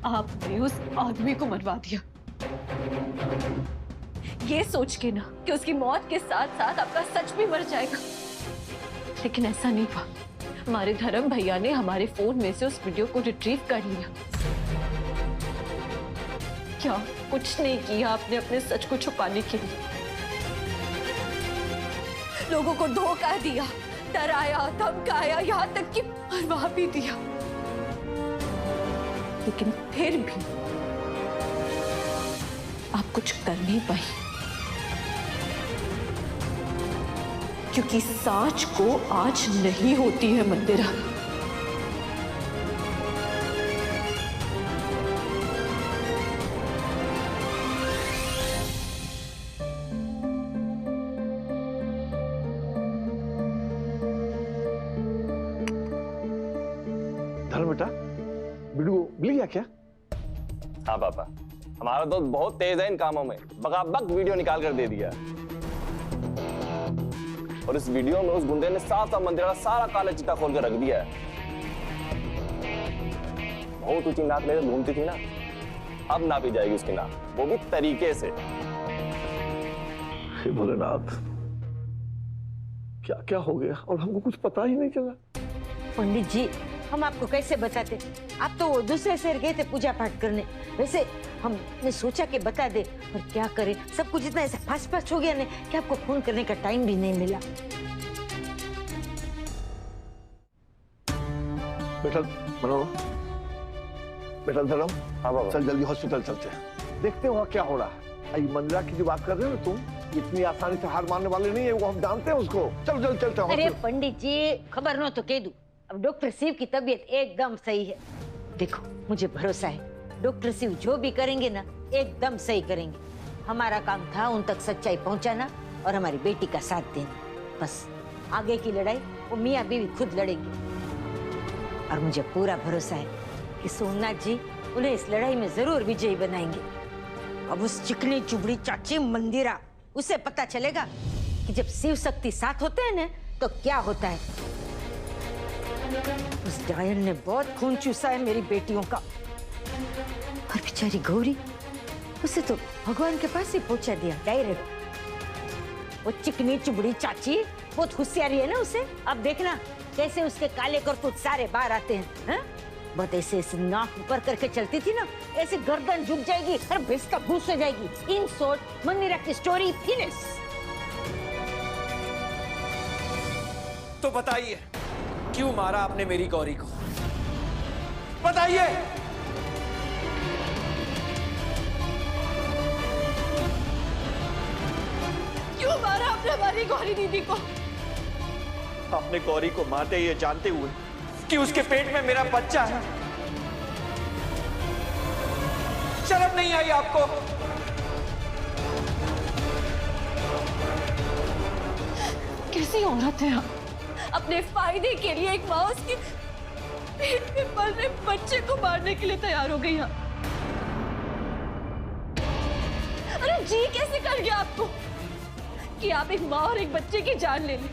आपने उस आदमी को मरवा दिया, ये सोच के ना कि उसकी मौत के साथ साथ आपका सच भी मर जाएगा। लेकिन ऐसा नहीं हुआ। हमारे धर्म भैया ने हमारे फोन में से उस वीडियो को रिट्रीव कर लिया। क्या कुछ नहीं किया आपने अपने सच को छुपाने के लिए। लोगों को धोखा दिया, डराया, धमकाया, यहाँ तक कि मरवा भी दिया। लेकिन फिर भी आप कुछ कर नहीं पाई, क्योंकि सांच को आज नहीं होती है मंदिरा। धर्म बेटा, वीडियो मिल गया क्या? हाँ पापा, हमारा दोस्त बहुत तेज है इन कामों में, बकाबक वीडियो निकाल कर दे दिया। और इस वीडियो में उस गुंडे ने साफ साफ मंदिर का सारा काला चिट्टा खोल कर रख दिया है। बहुत ऊंची नाक लेकर घूमती थी ना, अब नापी जाएगी उसकी नाक, वो भी तरीके से। हे भोलेनाथ, क्या क्या हो गया और हमको कुछ पता ही नहीं चला। पंडित जी, हम आपको कैसे बताते? आप तो वो दूसरे शहर गए थे पूजा पाठ करने। वैसे हमने सोचा कि बता दे, पर क्या करें, सब कुछ इतना ऐसा फास्ट फास्ट हो गया ना कि आपको फोन करने का टाइम भी नहीं मिला। बेटा मनोरमा, बेटा धर्म, हाँ बाबा। चल जल्दी हॉस्पिटल चलते हैं, देखते हैं वहाँ क्या हो रहा है। आई मंदिरा की जो बात कर रहे हो ना तुम, इतनी आसानी से हार मानने वाले नहीं है, वो हम जानते हैं उसको। चल चल चलते हैं। अरे पंडित जी, खबर न तो कह दूं, अब डॉक्टर शिव की तबीयत एकदम सही है। देखो, मुझे भरोसा है, डॉक्टर शिव जो भी करेंगे ना एकदम सही करेंगे। हमारा काम था उन तक सच्चाई पहुंचाना और हमारी बेटी का साथ देना। बस आगे की लड़ाई वो मियाँ बीवी खुद लड़ेंगे। और मुझे पूरा भरोसा है कि सोमनाथ जी उन्हें इस लड़ाई में जरूर विजयी बनाएंगे। अब उस चिकनी चुबड़ी चाची मंदिरा, उसे पता चलेगा कि जब शिव शक्ति साथ होते हैं ना तो क्या होता है। उस डायन ने बहुत खून चूसा है मेरी बेटियों का। और बेचारी गौरी, उसे तो भगवान के पास ही पहुंचा दिया डायरेक्ट। वो चिकनी चुबड़ी चाची बहुत होशियारी है ना उसे। अब देखना कैसे उसके काले करतूत सारे बाहर आते हैं, हैं? बहुत ऐसे ऐसे नाक ऊपर करके चलती थी ना, ऐसे गर्दन झुक जाएगी और भैंस का भूस हो जाएगी। इन शॉर्ट मंदिरा की स्टोरी फिनिश। तो बताइए, क्यों मारा आपने मेरी गौरी को? बताइए। क्यों मारा आपने हमारी गौरी दीदी को? आपने गौरी को मारते ये जानते हुए कि उसके पेट में मेरा बच्चा है। शर्म नहीं आई आपको? कैसी औरत है आप? अपने फायदे के लिए एक माँ उसके पेट में पल रहे बच्चे को मारने के लिए तैयार हो गई। अरे जी कैसे कर गया आपको कि आप एक माँ और एक बच्चे की जान ले ली?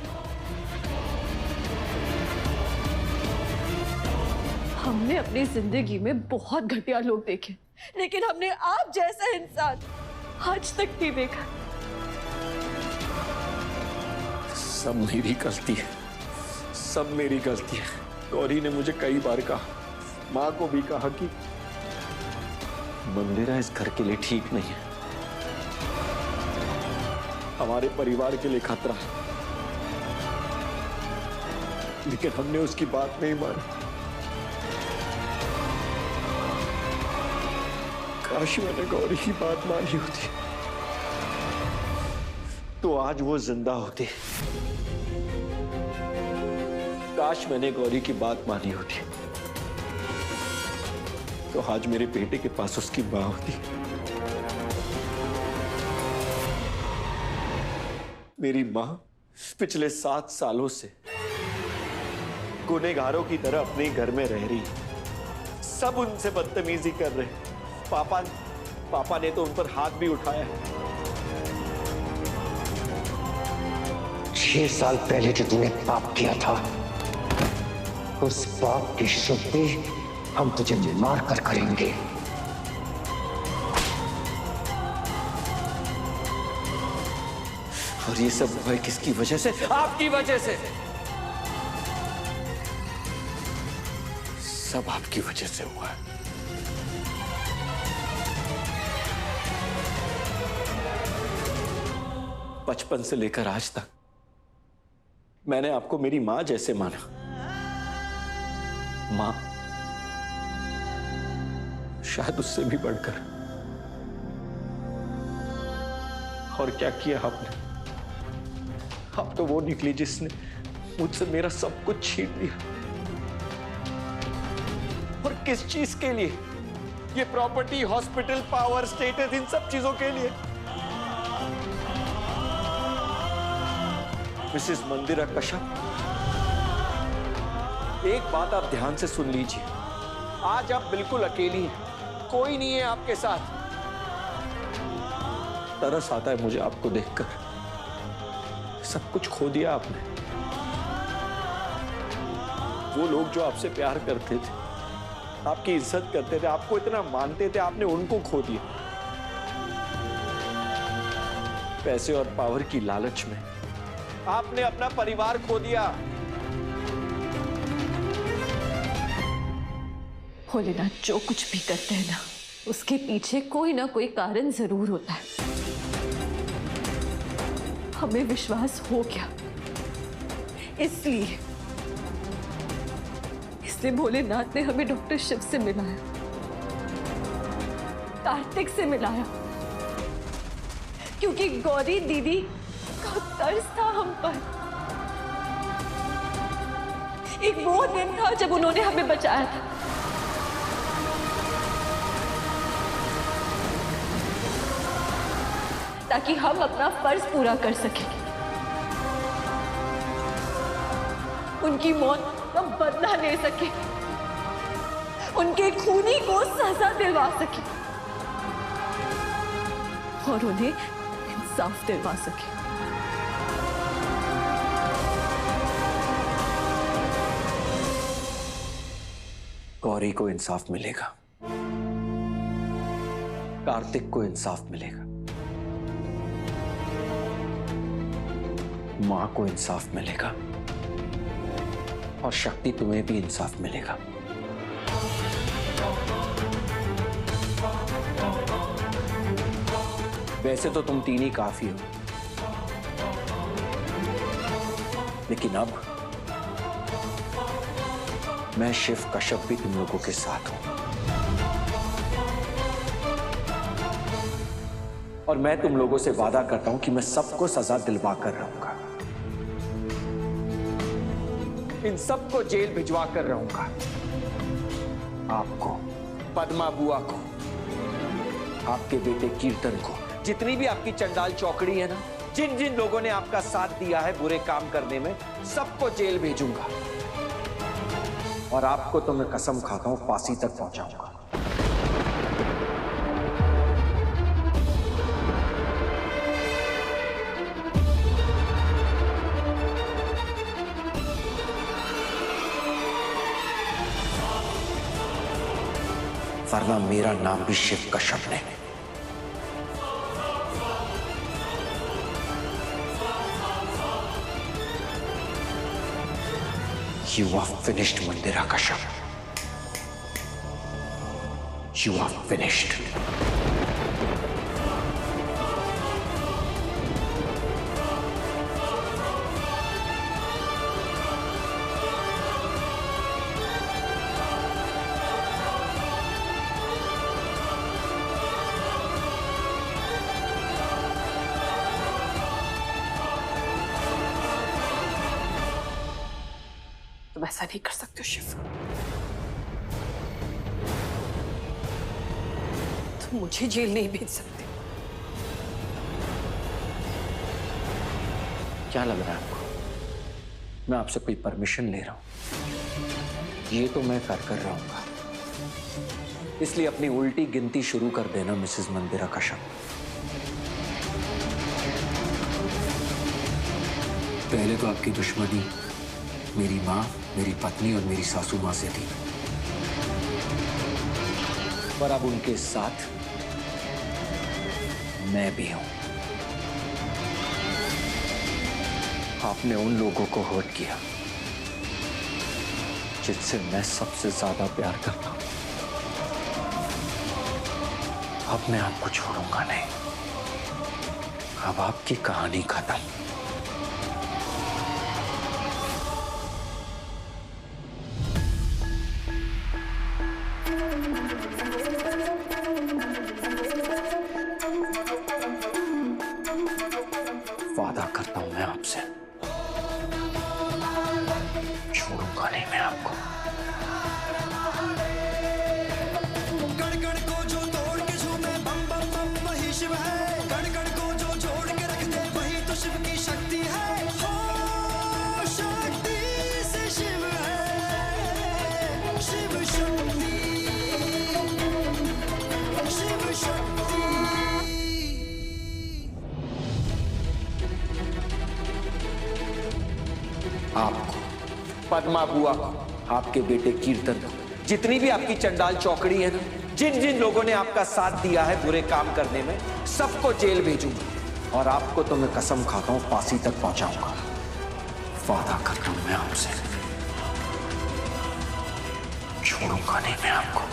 हमने अपनी जिंदगी में बहुत घटिया लोग देखे, लेकिन हमने आप जैसा इंसान आज तक नहीं देखा। सब मेरी गलती है, सब मेरी गलती है। गौरी ने मुझे कई बार कहा, माँ को भी कहा कि मंदिरा इस घर के लिए ठीक नहीं है, हमारे परिवार के लिए खतरा है। लेकिन हमने उसकी बात नहीं मानी। काश मैंने गौरी की बात मानी होती तो आज वो जिंदा होती। काश मैंने गौरी की बात मानी होती तो आज मेरे बेटे के पास उसकी मां होती। मेरी मां पिछले 7 सालों से गुनहगारों की तरह अपने घर में रह रही, सब उनसे बदतमीजी कर रहे। पापा ने तो उन पर हाथ भी उठाया है। 6 साल पहले जो तूने पाप किया था, उस पाप की शुद्धि हम तुझे मार कर करेंगे। और ये सब हुआ है किसकी वजह से? आपकी वजह से। सब आपकी वजह से हुआ है। बचपन से लेकर आज तक मैंने आपको मेरी मां जैसे माना। मां, शायद उससे भी बढ़कर। और क्या किया आपने? आप तो वो निकली जिसने मुझसे मेरा सब कुछ छीन लिया। और किस चीज के लिए? ये प्रॉपर्टी, हॉस्पिटल, पावर, स्टेटस, इन सब चीजों के लिए। मिसेस मंदिरा कश्यप, एक बात आप ध्यान से सुन लीजिए। आज आप बिल्कुल अकेली हैं, कोई नहीं है आपके साथ। तरस आता है मुझे आपको देखकर। सब कुछ खो दिया आपने। वो लोग जो आपसे प्यार करते थे, आपकी इज्जत करते थे, आपको इतना मानते थे, आपने उनको खो दिया। पैसे और पावर की लालच में आपने अपना परिवार खो दिया। भोलेनाथ जो कुछ भी करते हैं ना, उसके पीछे कोई ना कोई कारण जरूर होता है। हमें विश्वास हो गया, इसलिए भोलेनाथ ने हमें डॉक्टर शिव से मिलाया, कार्तिक से मिलाया, क्योंकि गौरी दीदी का तरस था हम पर। एक वो दिन था जब उन्होंने हमें बचाया था। ताकि हम अपना फर्ज पूरा कर सकें, उनकी मौत का बदला ले सके, उनके खूनी को सजा दिलवा सके और उन्हें इंसाफ दिलवा सके। गौरी को इंसाफ मिलेगा, कार्तिक को इंसाफ मिलेगा, मां को इंसाफ मिलेगा और शक्ति, तुम्हें भी इंसाफ मिलेगा। वैसे तो तुम तीन ही काफी हो, लेकिन अब मैं शिव कश्यप भी तुम लोगों के साथ हूं। और मैं तुम लोगों से वादा करता हूं कि मैं सबको सजा दिलवा कर रहूंगा। इन सबको जेल भिजवा कर रहूंगा। आपको, पद्मा बुआ को, आपके बेटे कीर्तन को, जितनी भी आपकी चंडाल चौकड़ी है ना, जिन जिन लोगों ने आपका साथ दिया है बुरे काम करने में, सबको जेल भेजूंगा। और आपको तो मैं कसम खाता हूं फांसी तक पहुंचाऊंगा। वरना मेरा नाम भी शिव कश्यप नहीं। You are finished, Mandira Kashyap. You are finished. तुम ऐसा नहीं कर सकते हो शिव। तुम मुझे जेल नहीं भेज सकते। क्या लग रहा है आपको मैं आपसे कोई परमिशन ले रहा हूं? ये तो मैं कर रहूंगा। इसलिए अपनी उल्टी गिनती शुरू कर देना मिसेस मंदिरा कश्यप। पहले तो आपकी दुश्मनी मेरी मां, मेरी पत्नी और मेरी सासू मां से थी। पर अब उनके साथ मैं भी हूं। आपने उन लोगों को हर्ट किया जिससे मैं सबसे ज्यादा प्यार करता हूं। अब मैं आपको छोड़ूंगा नहीं। अब आपकी कहानी खत्म। वादा करता हूं मैं आपसे, छोड़ूंगा नहीं मैं आपको। आपको, पद्मा बुआ को, आपके बेटे कीर्तन को, जितनी भी आपकी चंडाल चौकड़ी है ना, जिन जिन लोगों ने आपका साथ दिया है बुरे काम करने में, सबको जेल भेजूंगा। और आपको तो मैं कसम खाता हूं फांसी तक पहुंचाऊंगा। वादा करता हूं मैं आपसे, छोड़ूंगा नहीं मैं आपको।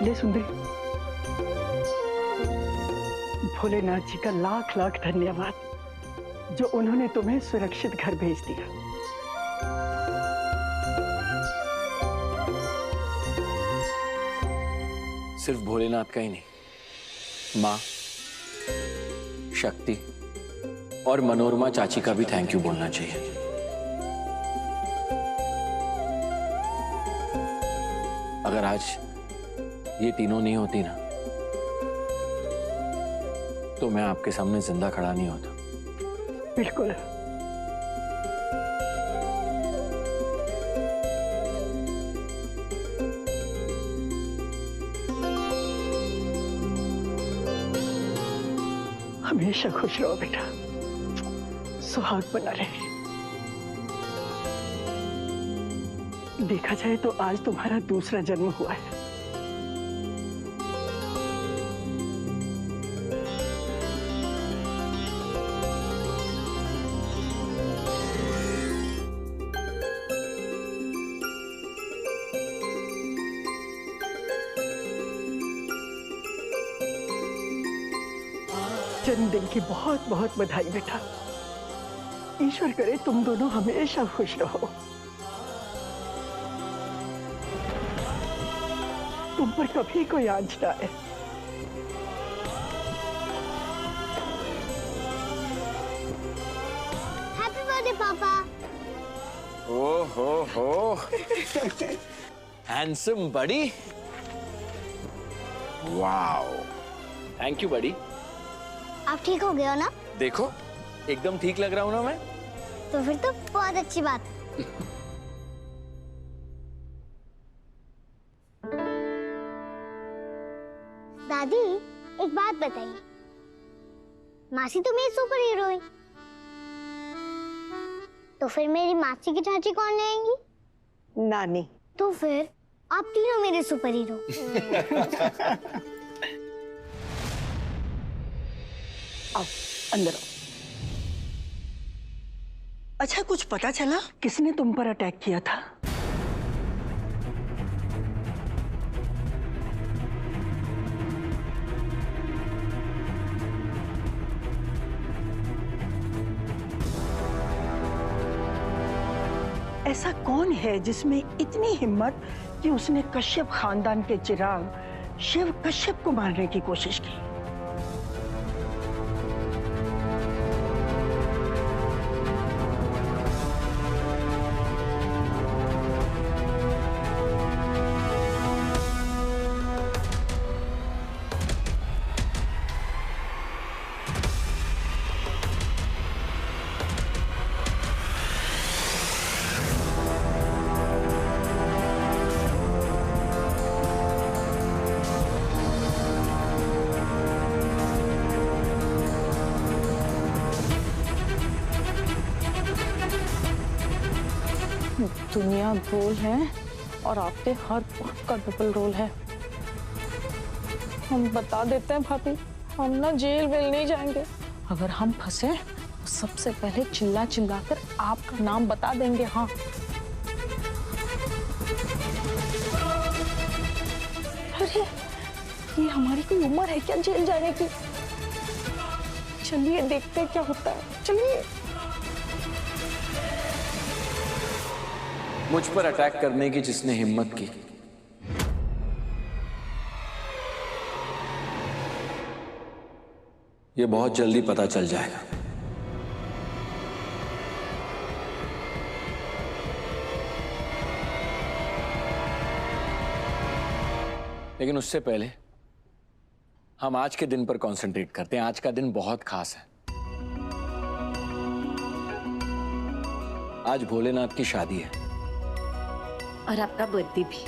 ले सुंदरी, भोलेनाथ जी का लाख लाख धन्यवाद जो उन्होंने तुम्हें सुरक्षित घर भेज दिया। सिर्फ भोलेनाथ का ही नहीं, माँ, शक्ति और मनोरमा चाची का भी थैंक यू बोलना चाहिए। अगर आज ये तीनों नहीं होती ना, तो मैं आपके सामने जिंदा खड़ा नहीं होता। बिल्कुल। हमेशा खुश रहो बेटा, सुहाग बना रहे। देखा जाए तो आज तुम्हारा दूसरा जन्म हुआ है। जन्मदिन की बहुत बहुत बधाई बेटा। ईश्वर करे तुम दोनों हमेशा खुश रहो। तुम पर कभी कोई आंच ना आए। हैप्पी बर्थडे पापा। ओ हो हैंडसम बड़ी। वाओ, थैंक यू बड़ी। आप ठीक हो गए हो ना? देखो एकदम ठीक लग रहा हूं ना मैं। तो फिर तो बहुत अच्छी बात है। दादी एक बात बताइए, मासी तो मेरी सुपर हीरो है, तो फिर मेरी मासी की चाची कौन लेंगी? नानी। तो फिर आप तीनों मेरे सुपर हीरो। आओ अंदर आओ। अच्छा कुछ पता चला किसने तुम पर अटैक किया था? ऐसा कौन है जिसमें इतनी हिम्मत कि उसने कश्यप खानदान के चिराग शिव कश्यप को मारने की कोशिश की? दुनिया गोल है और आपके हर बात का डबल रोल है। हम बता देते हैं भाभी, हम ना जेल वेल नहीं जाएंगे। अगर हम फंसे तो सबसे पहले चिल्ला चिल्ला कर आपका नाम बता देंगे। हाँ, अरे ये हमारी कोई उम्र है क्या जेल जाने की? चलिए देखते हैं क्या होता है, चलिए। मुझ पर अटैक करने की जिसने हिम्मत की, ये बहुत जल्दी पता चल जाएगा। लेकिन उससे पहले हम आज के दिन पर कंसंट्रेट करते हैं। आज का दिन बहुत खास है। आज भोलेनाथ की शादी है और आपका बर्थडे भी।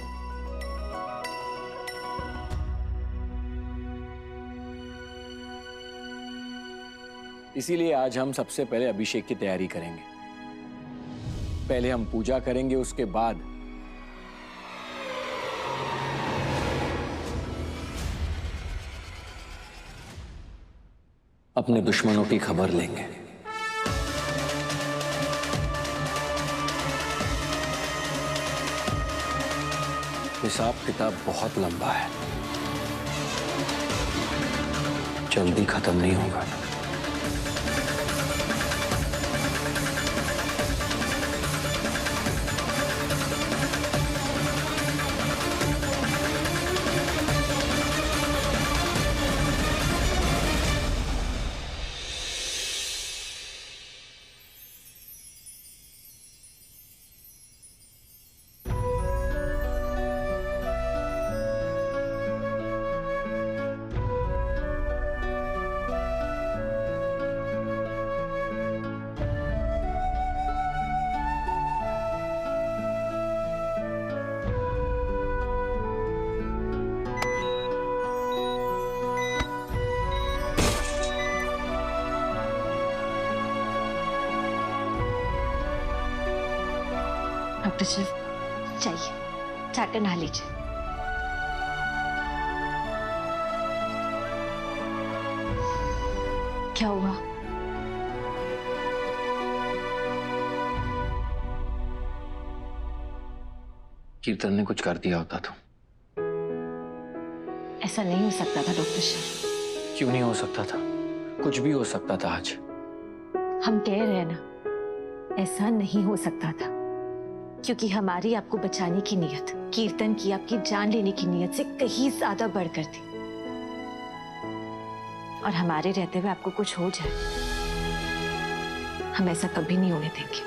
इसीलिए आज हम सबसे पहले अभिषेक की तैयारी करेंगे। पहले हम पूजा करेंगे, उसके बाद अपने दुश्मनों की खबर लेंगे। हिसाब किताब बहुत लंबा है, जल्दी खत्म नहीं होगा। डॉक्टर शिव, चाहिए जाकर नहा लीजिए। क्या हुआ? कीर्तन ने कुछ कर दिया होता तो। ऐसा नहीं हो सकता था डॉक्टर शिव। क्यों नहीं हो सकता था? कुछ भी हो सकता था आज। हम कह रहे हैं ना, ऐसा नहीं हो सकता था, क्योंकि हमारी आपको बचाने की नीयत कीर्तन की आपकी जान लेने की नीयत से कहीं ज्यादा बढ़कर थी। और हमारे रहते हुए आपको कुछ हो जाए, हम ऐसा कभी नहीं होने देंगे।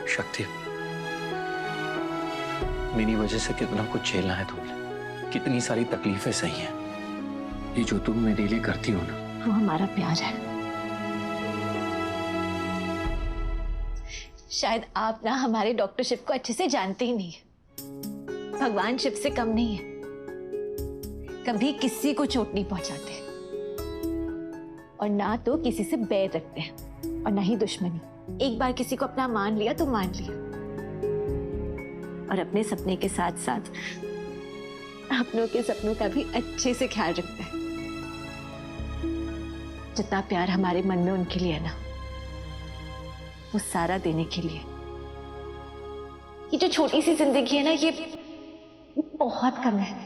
शक्ति, मेरी वजह से कितना कुछ झेलना है तुमने, कितनी सारी तकलीफें सही हैं। ये जो तुम मेरे लिए करती हो ना, वो हमारा प्यार है। शायद आप ना हमारे डॉक्टर शिव को अच्छे से जानते ही नहीं है। भगवान शिव से कम नहीं है, कभी किसी को चोट नहीं पहुंचाते और ना तो किसी से बैर रखते हैं और ना ही दुश्मनी। एक बार किसी को अपना मान लिया तो मान लिया, और अपने सपने के साथ साथ अपनों के सपनों का भी अच्छे से ख्याल रखते हैं। जितना प्यार हमारे मन में उनके लिए है ना, वो सारा देने के लिए। ये जो छोटी सी जिंदगी है ना, ये बहुत कम है।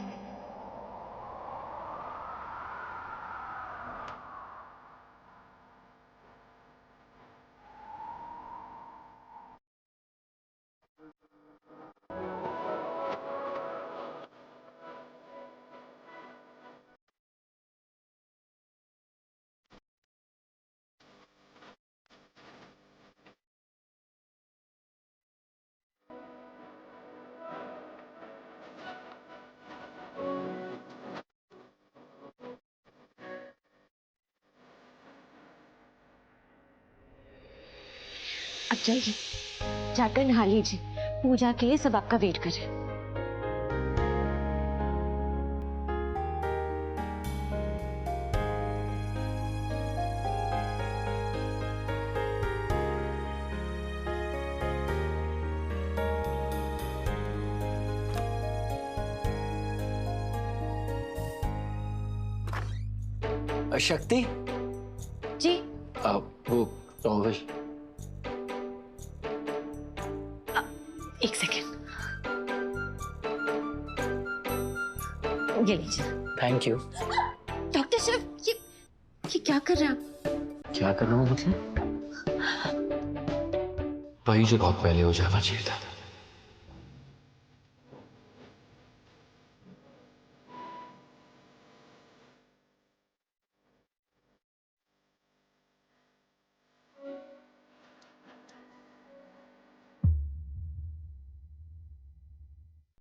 अब जाइए, जाकर नहा लीजिए। पूजा के लिए सब आपका वेट कर रहे हैं। शक्ति जी वो टॉवल। एक सेकेंड, ये लीजिए। Thank you. डॉक्टर शिव, ये क्या कर रहे हैं आप? क्या कर रहा हूँ मतलब? वही जो बहुत पहले हो जाना चाहिए था।